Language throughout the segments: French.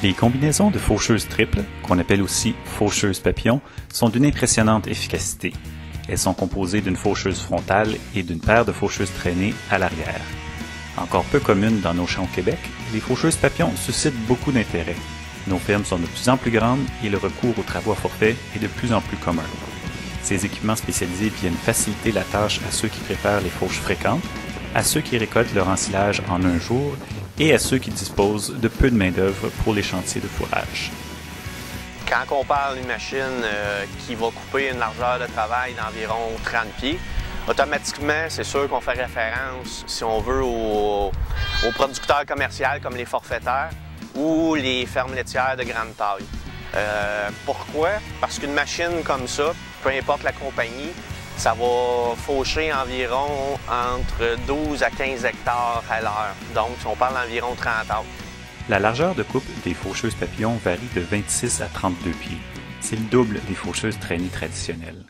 Les combinaisons de faucheuses triples, qu'on appelle aussi faucheuses papillons, sont d'une impressionnante efficacité. Elles sont composées d'une faucheuse frontale et d'une paire de faucheuses traînées à l'arrière. Encore peu communes dans nos champs au Québec, les faucheuses papillons suscitent beaucoup d'intérêt. Nos fermes sont de plus en plus grandes et le recours aux travaux à forfait est de plus en plus commun. Ces équipements spécialisés viennent faciliter la tâche à ceux qui préparent les fauches fréquentes, à ceux qui récoltent leur ensilage en un jour et à ceux qui disposent de peu de main-d'œuvre pour les chantiers de fourrage. Quand on parle d'une machine qui va couper une largeur de travail d'environ 30 pieds, automatiquement, c'est sûr qu'on fait référence, si on veut, aux producteurs commerciaux comme les forfaitaires ou les fermes laitières de grande taille. Pourquoi? Parce qu'une machine comme ça, peu importe la compagnie, ça va faucher environ entre 12 à 15 hectares à l'heure. Donc, on parle d'environ 30 acres. La largeur de coupe des faucheuses papillons varie de 26 à 32 pieds. C'est le double des faucheuses traînées traditionnelles.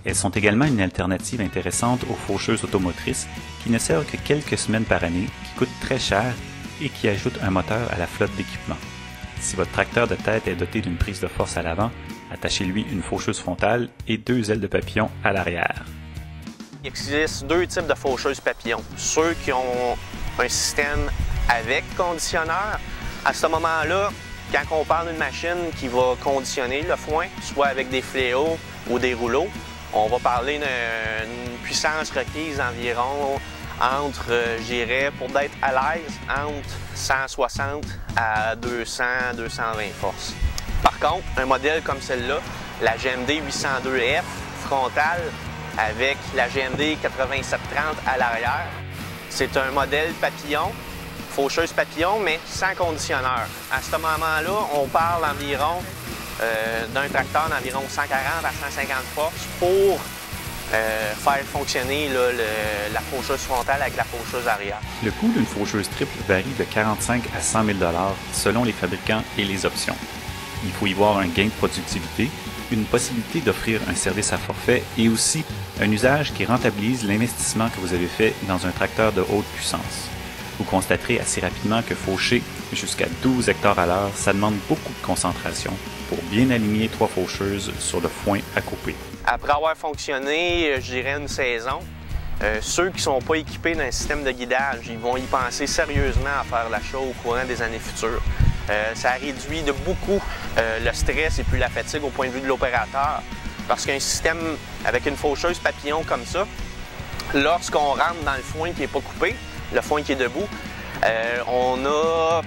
Elles sont également une alternative intéressante aux faucheuses automotrices qui ne servent que quelques semaines par année, qui coûtent très cher et qui ajoutent un moteur à la flotte d'équipement. Si votre tracteur de tête est doté d'une prise de force à l'avant, attachez-lui une faucheuse frontale et 2 ailes de papillon à l'arrière. Il existe 2 types de faucheuses papillons. Ceux qui ont un système avec conditionneur. À ce moment-là, quand on parle d'une machine qui va conditionner le foin, soit avec des fléaux ou des rouleaux, on va parler d'une puissance requise environ entre, je dirais, pour être à l'aise, entre 160 à 200, 220 forces. Par contre, un modèle comme celle-là, la GMD 802F frontale avec la GMD 8730 à l'arrière, c'est un modèle papillon, faucheuse papillon, mais sans conditionneur. À ce moment-là, on parle environ d'un tracteur d'environ 140 à 150 forces pour faire fonctionner là, la faucheuse frontale avec la faucheuse arrière. Le coût d'une faucheuse triple varie de 45 à 100 000 $ selon les fabricants et les options. Il faut y voir un gain de productivité, une possibilité d'offrir un service à forfait et aussi un usage qui rentabilise l'investissement que vous avez fait dans un tracteur de haute puissance. Vous constaterez assez rapidement que faucher jusqu'à 12 hectares à l'heure, ça demande beaucoup de concentration pour bien aligner 3 faucheuses sur le foin à couper. Après avoir fonctionné, je dirais une saison, ceux qui ne sont pas équipés d'un système de guidage, ils vont y penser sérieusement à faire l'achat au courant des années futures. Ça réduit de beaucoup le stress et puis la fatigue au point de vue de l'opérateur. Parce qu'un système avec une faucheuse papillon comme ça, lorsqu'on rentre dans le foin qui n'est pas coupé, le foin qui est debout, on n'a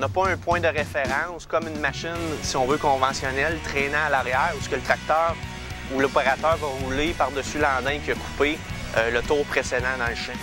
pas un point de référence comme une machine, si on veut, conventionnelle, traînant à l'arrière, où le tracteur ou l'opérateur va rouler par-dessus l'andin qui a coupé le tour précédent dans le champ.